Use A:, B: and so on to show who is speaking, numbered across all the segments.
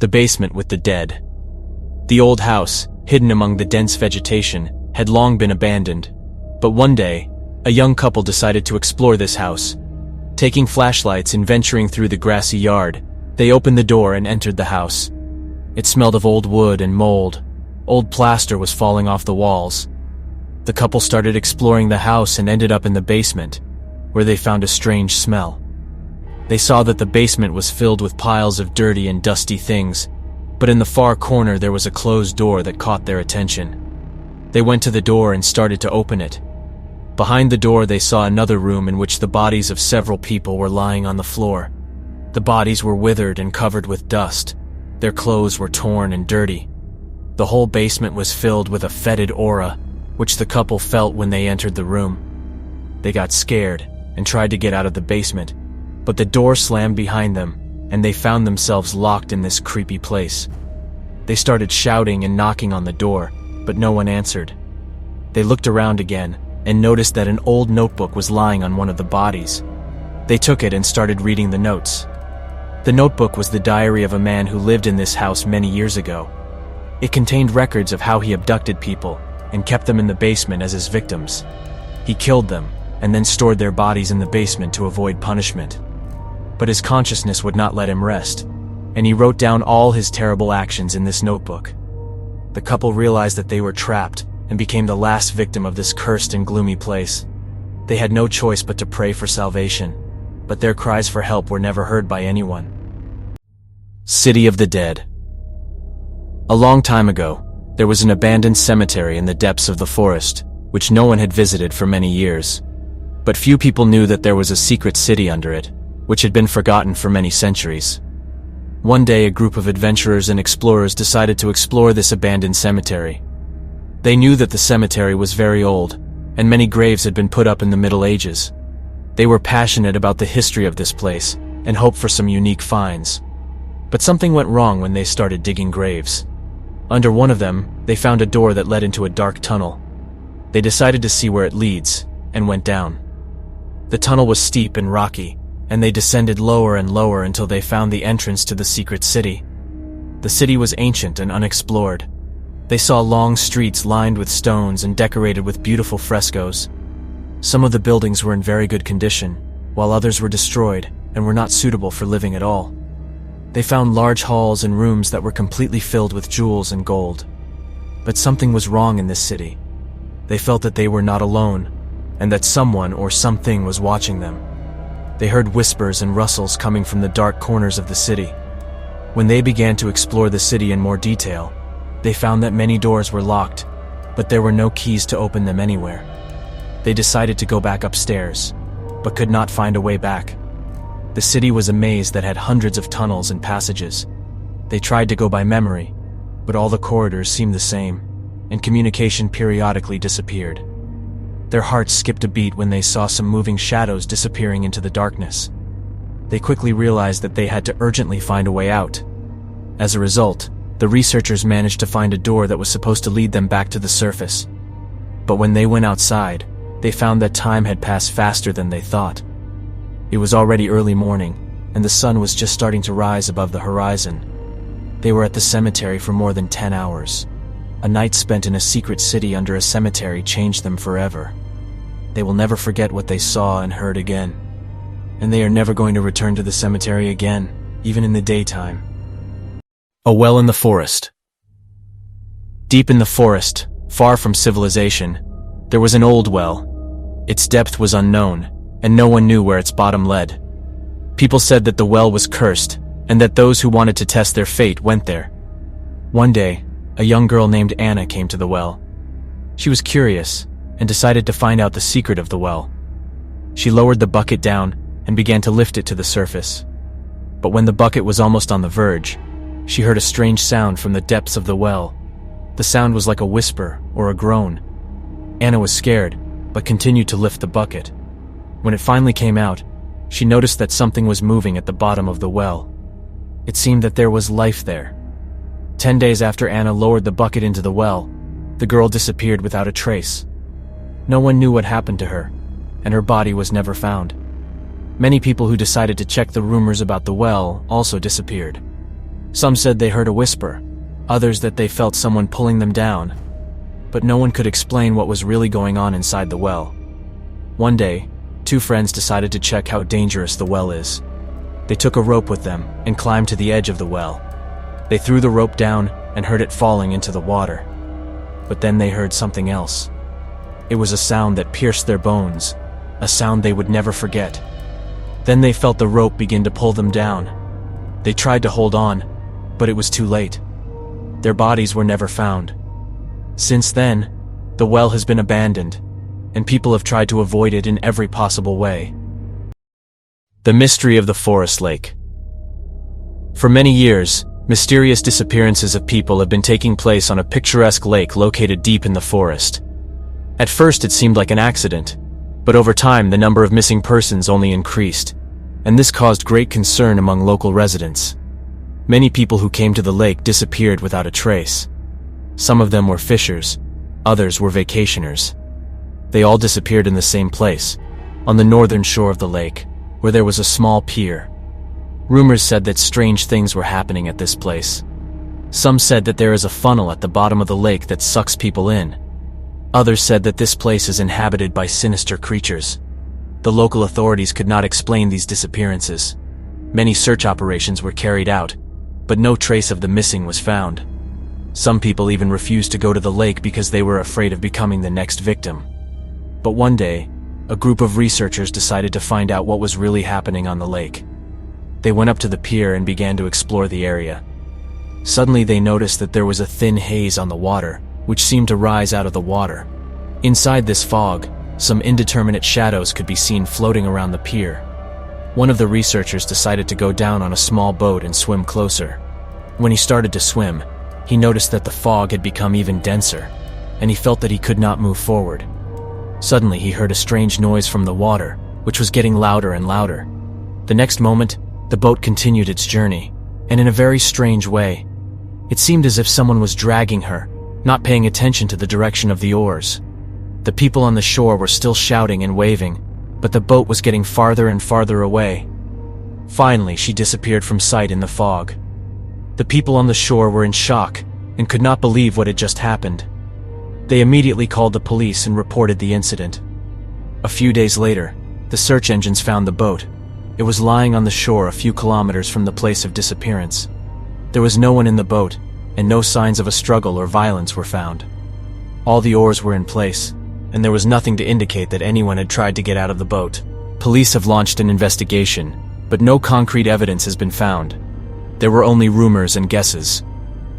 A: The basement with the dead. The old house, hidden among the dense vegetation, had long been abandoned. But one day, a young couple decided to explore this house. Taking flashlights and venturing through the grassy yard, they opened the door and entered the house. It smelled of old wood and mold. Old plaster was falling off the walls. The couple started exploring the house and ended up in the basement, where they found a strange smell. They saw that the basement was filled with piles of dirty and dusty things, but in the far corner there was a closed door that caught their attention. They went to the door and started to open it. Behind the door they saw another room in which the bodies of several people were lying on the floor. The bodies were withered and covered with dust. Their clothes were torn and dirty. The whole basement was filled with a fetid aura, which the couple felt when they entered the room. They got scared and tried to get out of the basement, but the door slammed behind them, and they found themselves locked in this creepy place. They started shouting and knocking on the door, but no one answered. They looked around again and noticed that an old notebook was lying on one of the bodies. They took it and started reading the notes. The notebook was the diary of a man who lived in this house many years ago. It contained records of how he abducted people and kept them in the basement as his victims. He killed them and then stored their bodies in the basement to avoid punishment. But his consciousness would not let him rest, and he wrote down all his terrible actions in this notebook. The couple realized that they were trapped and became the last victim of this cursed and gloomy place. They had no choice but to pray for salvation, but their cries for help were never heard by anyone. City of the Dead. A long time ago, there was an abandoned cemetery in the depths of the forest, which no one had visited for many years. But few people knew that there was a secret city under it, which had been forgotten for many centuries. One day, a group of adventurers and explorers decided to explore this abandoned cemetery. They knew that the cemetery was very old, and many graves had been put up in the Middle Ages. They were passionate about the history of this place and hoped for some unique finds. But something went wrong when they started digging graves. Under one of them, they found a door that led into a dark tunnel. They decided to see where it leads, and went down. The tunnel was steep and rocky, and they descended lower and lower until they found the entrance to the secret city. The city was ancient and unexplored. They saw long streets lined with stones and decorated with beautiful frescoes. Some of the buildings were in very good condition, while others were destroyed and were not suitable for living at all. They found large halls and rooms that were completely filled with jewels and gold. But something was wrong in this city. They felt that they were not alone, and that someone or something was watching them. They heard whispers and rustles coming from the dark corners of the city. When they began to explore the city in more detail, they found that many doors were locked, but there were no keys to open them anywhere. They decided to go back upstairs, but could not find a way back. The city was a maze that had hundreds of tunnels and passages. They tried to go by memory, but all the corridors seemed the same, and communication periodically disappeared. Their hearts skipped a beat when they saw some moving shadows disappearing into the darkness. They quickly realized that they had to urgently find a way out. As a result, the researchers managed to find a door that was supposed to lead them back to the surface. But when they went outside, they found that time had passed faster than they thought. It was already early morning, and the sun was just starting to rise above the horizon. They were at the cemetery for more than 10 hours. A night spent in a secret city under a cemetery changed them forever. They will never forget what they saw and heard again. And they are never going to return to the cemetery again, even in the daytime. A well in the forest. Deep in the forest, far from civilization, there was an old well. Its depth was unknown, and no one knew where its bottom led. People said that the well was cursed, and that those who wanted to test their fate went there. One day, a young girl named Anna came to the well. She was curious, and decided to find out the secret of the well. She lowered the bucket down and began to lift it to the surface. But when the bucket was almost on the verge, she heard a strange sound from the depths of the well. The sound was like a whisper or a groan. Anna was scared, but continued to lift the bucket. When it finally came out, she noticed that something was moving at the bottom of the well. It seemed that there was life there. 10 days after Anna lowered the bucket into the well, the girl disappeared without a trace. No one knew what happened to her, and her body was never found. Many people who decided to check the rumors about the well also disappeared. Some said they heard a whisper, others that they felt someone pulling them down, but no one could explain what was really going on inside the well. One day, two friends decided to check how dangerous the well is. They took a rope with them and climbed to the edge of the well. They threw the rope down and heard it falling into the water. But then they heard something else. It was a sound that pierced their bones, a sound they would never forget. Then they felt the rope begin to pull them down. They tried to hold on, but it was too late. Their bodies were never found. Since then, the well has been abandoned, and people have tried to avoid it in every possible way. The mystery of the forest lake. For many years, mysterious disappearances of people have been taking place on a picturesque lake located deep in the forest. At first it seemed like an accident, but over time the number of missing persons only increased, and this caused great concern among local residents. Many people who came to the lake disappeared without a trace. Some of them were fishers, others were vacationers. They all disappeared in the same place, on the northern shore of the lake, where there was a small pier. Rumors said that strange things were happening at this place. Some said that there is a funnel at the bottom of the lake that sucks people in. Others said that this place is inhabited by sinister creatures. The local authorities could not explain these disappearances. Many search operations were carried out, but no trace of the missing was found. Some people even refused to go to the lake because they were afraid of becoming the next victim. But one day, a group of researchers decided to find out what was really happening on the lake. They went up to the pier and began to explore the area. Suddenly they noticed that there was a thin haze on the water, which seemed to rise out of the water. Inside this fog, some indeterminate shadows could be seen floating around the pier. One of the researchers decided to go down on a small boat and swim closer. When he started to swim, he noticed that the fog had become even denser, and he felt that he could not move forward. Suddenly he heard a strange noise from the water, which was getting louder and louder. The next moment, the boat continued its journey, and in a very strange way. It seemed as if someone was dragging her, not paying attention to the direction of the oars. The people on the shore were still shouting and waving, but the boat was getting farther and farther away. Finally, she disappeared from sight in the fog. The people on the shore were in shock and could not believe what had just happened. They immediately called the police and reported the incident. A few days later, the search engines found the boat. It was lying on the shore a few kilometers from the place of disappearance. There was no one in the boat, and no signs of a struggle or violence were found. All the oars were in place, and there was nothing to indicate that anyone had tried to get out of the boat. Police have launched an investigation, but no concrete evidence has been found. There were only rumors and guesses.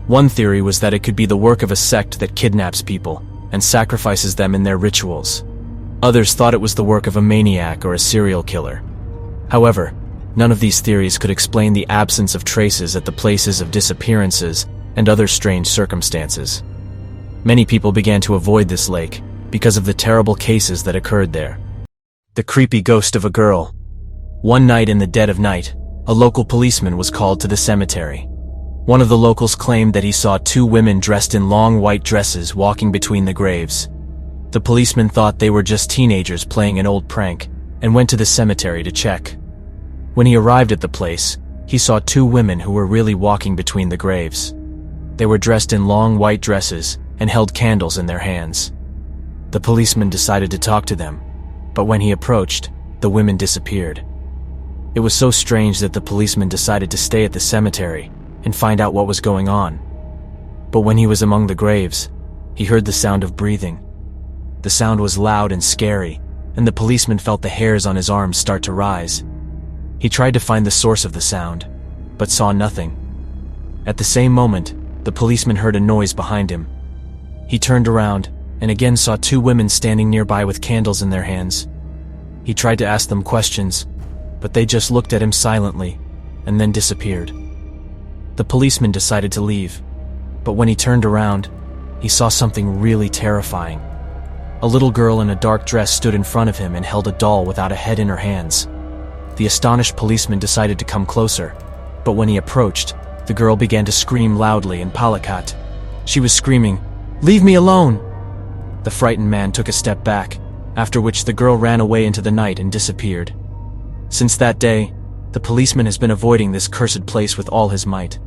A: One theory was that it could be the work of a sect that kidnaps people and sacrifices them in their rituals. Others thought it was the work of a maniac or a serial killer. However, none of these theories could explain the absence of traces at the places of disappearances and other strange circumstances. Many people began to avoid this lake because of the terrible cases that occurred there. The creepy ghost of a girl. One night in the dead of night, a local policeman was called to the cemetery. One of the locals claimed that he saw two women dressed in long white dresses walking between the graves. The policeman thought they were just teenagers playing an old prank and went to the cemetery to check. When he arrived at the place, he saw two women who were really walking between the graves. They were dressed in long white dresses and held candles in their hands. The policeman decided to talk to them, but when he approached, the women disappeared. It was so strange that the policeman decided to stay at the cemetery and find out what was going on. But when he was among the graves, he heard the sound of breathing. The sound was loud and scary, and the policeman felt the hairs on his arms start to rise. He tried to find the source of the sound, but saw nothing. At the same moment, the policeman heard a noise behind him. He turned around and again saw two women standing nearby with candles in their hands. He tried to ask them questions, but they just looked at him silently and then disappeared. The policeman decided to leave, but when he turned around, he saw something really terrifying. A little girl in a dark dress stood in front of him and held a doll without a head in her hands. The astonished policeman decided to come closer, but when he approached, the girl began to scream loudly in Palakat. She was screaming, "Leave me alone!" The frightened man took a step back, after which the girl ran away into the night and disappeared. Since that day, the policeman has been avoiding this cursed place with all his might.